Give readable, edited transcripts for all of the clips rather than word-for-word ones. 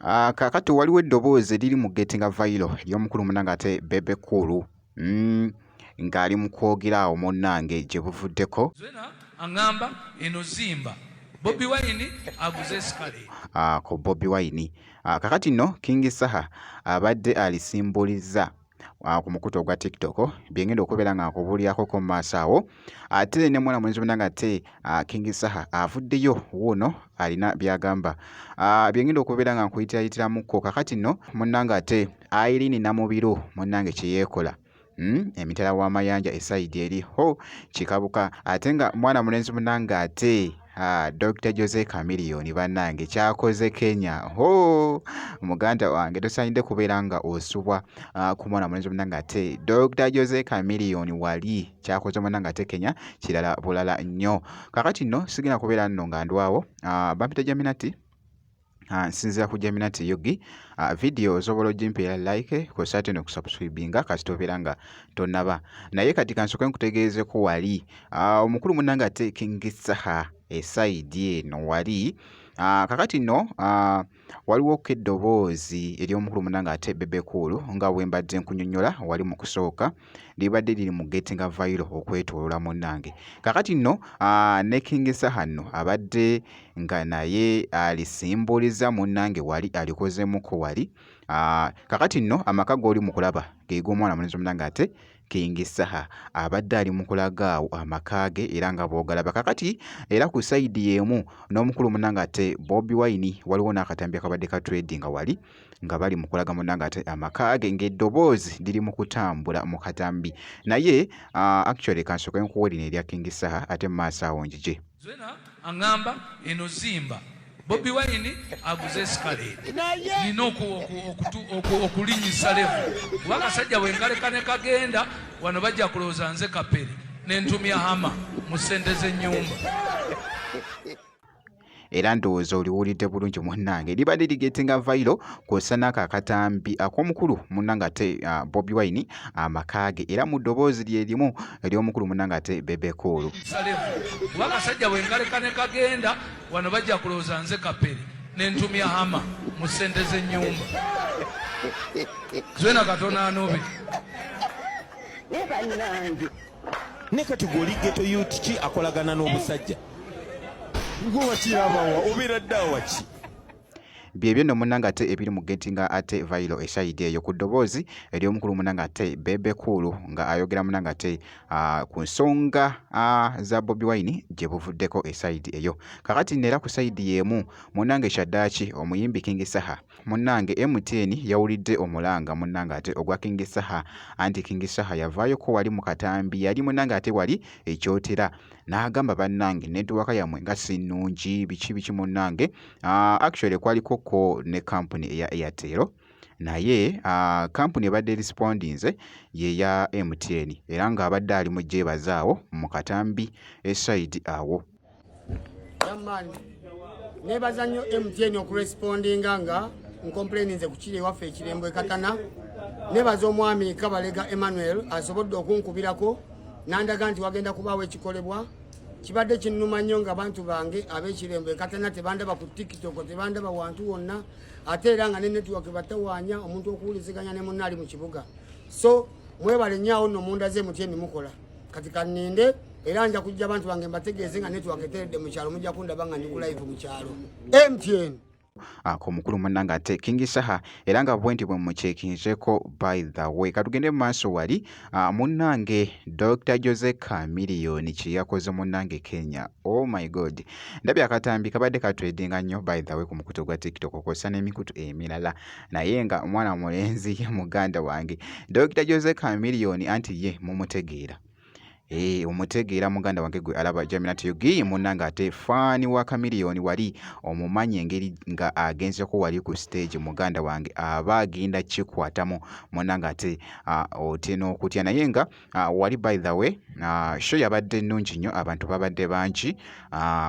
Kaakati waliwo eddoboozi eriri mu gettinga viral ery'omukulu munnange ate Bebe Cool ng'ali mu kwogera awo munnange gye buvuddeko. Zwena aŋŋamba eno zimba Bobi Wine aguze escalate. Ko Bobi Wine. Kaakati nno King Saha abadde alisimbuliza ku mukutu ogwa TikTok byengenda okubeera nga nkubuulyako mu maaso awo. Ate ne mwana mulenzi munnange ate King Saha avuddeyo wuuno alina byagamba. Byengenda okubeera nga nkuyitirayitirako kaakati nno munnange ate Irene Namubiru munnange kye yeekola. Emitala w'amayanja esayidi eriho kikabuka ate nga mwana mulenzi munnange ate Dr. Jose Chameleone bannange kyakoze Kenya. Muganda wange tosaanidde kubeera nga osubwa ku mwana mulenzi munnange ate Dr. Jose Chameleone wali kyakoze munnange ate Kenya kirala bulala nnyo. Kaakati nno sigenda kubeera nno nga ndwawo bampita Jaminati. Nsinzira ku Jaminati Yogi. Video osobola ogimpeera like kw'ossa ate n'okusubscribinga kasita obeera nga tonnaba. Naye kati kansooke nkutegeezeko wali omukulu munnange ate King Saha esayidi eno wali kaakati nno waliwoko eddoboozi ery'omukulu munnange ate Bebe Cool nga bwe mbadde nkunnyonnyola wali mu kusooka libadde liri mu gettinga viral okwetooloola munnange. Kaakati nno ne King Saha nno abadde nga naye alisimbuliza munnange wali alikozemuko wali. Kaakati nno amaka g'oli mu kulaba ge g'omwana mulenzi munnange ate King Saha abadde ali mu kulaga awo amaka ge era nga bw'ogalaba. Kaakati era ku sayidi y'emu n'omukulu munnange ate Bobi Wine waliwo n'akatambi akabadde ka trading wali nga bali mu kulaga munnange ate amaka ge ng'eddoboozi liri mu kutambula mu katambi. Naye actually kansooke nkuwe lino erya King Saha ate mu maaso awo njije. Zwena aŋŋamba eno zimba Bobi Wine aguze escalate. Nina okulinyisa levu kuba kasajja bwe nkaleka ne kagenda wano bajja kulowooza nze kapere n'entumya hama mu ssente z'ennyumba. Era ndowooza oliwulidde bulungi munnange libadde ligettinga viral kw'ossa n'ako akatambi ak'omukulu munnange ate Bobi Wine amaka ge era mu ddoboozi lye limu ery'omukulu munnange ate Bebe Cool. Kuba kasajja bwe nkaleka ne kagenda wano bajja kulowooza nze kapere n'entumya hama mu ssente z'ennyumba. Zwena Katonda anobe. Ne kati gw'oli ghetto youth ki akolagana n'obusajja? Gw'owakirabawa obeera ddawa ki? Byebyo nno munnange ate ebiri mu gettinga ate viral esayidi eyo ku ddoboozi ery'omukulu munnange ate Bebe Cool nga ayogera munnange ate ku nsonga za Bobi Wine gye buvuddeko esayidi eyo. Kaakati nno era ku sayidi y'emu munnange Shaddaki omuyimbi King Saha munnange MTN yawulidde omulanga munnange ate ogwa King Saha anti King Saha yavaayoko wali mu katambi yali munnange ate wali ekyotera n'agamba bannange netiwaka yammwe nga si nnungi biki munnange. Actually kwaliko ne kampuni eya Airtel naye kampuni ebadde respondinze ye ya MTN era ng'abadde ali mu gyeebazaawo mu katambi esayidi awo. Yamani nebaza nnyo MTN okurespondinga nga nkomplaininze ku kiri ewaffe ekirembo ekatana. Nebaza omwami Kabalega Emmanuel asobodde okunkubirako nandaga nti wagenda kubaawo ekikolebwa. Kibadde kinnuma nnyo nga bantu bange ab'ekirembo ekatana tebandaba ku TikTok tebandaba wantu wonna ate era nga ne network batawaanya omuntu okuwuliziganya ne munna ali mu kibuga. So mwebale nnyo nno munda ze MTN mukola kati kanninde era nja kujja abantu bange mbategeeze nga network eteredde mu kyalo mujja kundaba nga ndi ku live mu kyalo MTN. Ko mukulu munnange ate King Saha era nga bwenti bwe mucekinzeko by the way katugende mu maaso wali munnange Dr. Jose Chameleone kye yakoze munnange Kenya. Oh my god ndabye akatambi kabadde katredinga nnyo by the way ku mukutu gwa TikTok okw'ossa n'emikutu emirala naye nga mwana mulenzi muganda wange Dr. Jose Chameleone anti ye mumutegeera. Omutegeera muganda wange gwe alaba Jaminati Yogi munnange ate faani wa Chameleone wali omumanyi engeri nga agenzeko wali ku stage muganda wange aba agenda kikwatamu munnange ate otya n'okutya naye nga wali by the way show yabadde nnungi nnyo abantu babadde bangi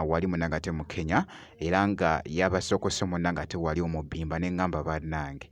wali munnange ate mu Kenya era nga yabasokose munnange ate wali omubimba ne ngamba bannange.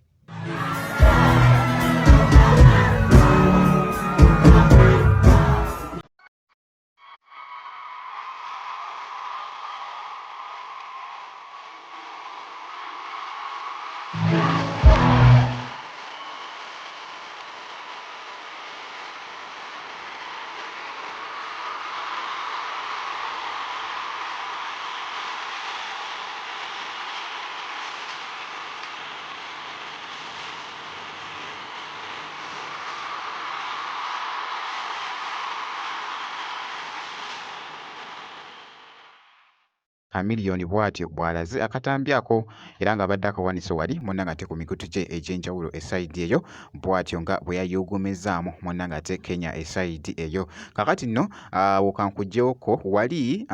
Chameleone bw'atyo bw'alaze akatambi ako era ng'abadde akawanise wali munnange ate ku mikutu gye egy'enjawulo esayidi eyo bw'atyo nga bwe yayugumizzaamu munnange ate Kenya esayidi eyo. Kaakati nno wokankuggyeko wali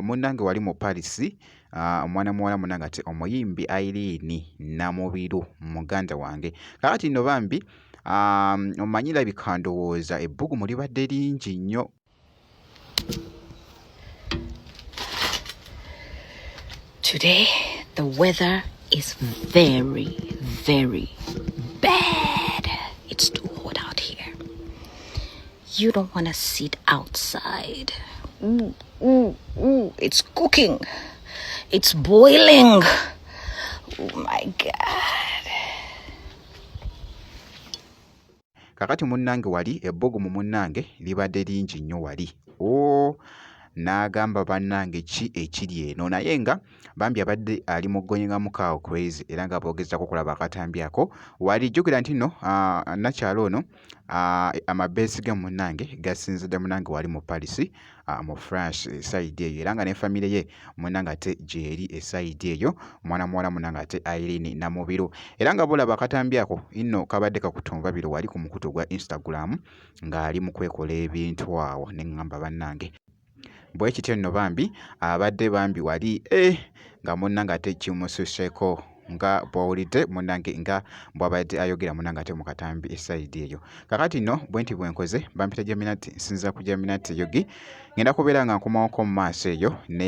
munnange wali mu Paris omwana muwala munnange ate omuyimbi Irene Namubiru muganda wange. Kaakati nno bambi omanyi labika ndowooza ebbugumu libadde lingi nnyo. Today, the weather is very, very bad. It's too hot out here. You don't want to sit outside. Ooh, ooh, ooh, it's cooking. It's boiling. Oh my God. Kakati munnange wali ebbugumu munnange libadde lingi nnyo wali. N'agamba bannange ki ekiri eno naye nga bambi abadde ali mu gonyenga mukaawo crazy era nga boogezako kulaba akatambi ako wali jjukira nti nno nakyalo ono amabeesi ge munnange gasinzidde munnange wali mu Paris mu France esayidi eyo era nga ne famire ye munnange ate gyeri esayidi eyo mwana muwala munnange ate Irene Namubiru era nga bulaba akatambi ako nno kabadde kakutumba biro wali ku mukutu gwa Instagram ng'ali mu kwekola ebintu awo ne ŋŋamba bannange bwe kityo nno bambi abadde bambi wali nga munnange ate kimususeko nga bw'owulidde munnange nga bw'abadde ayogera munnange ate mu katambi esayidi eyo. Kakati nno bwe nti bwe nkoze bampita Geminati nsinza ku Geminati Yogi ngenda kubeera nga nkomawoko mu maaso eyo ne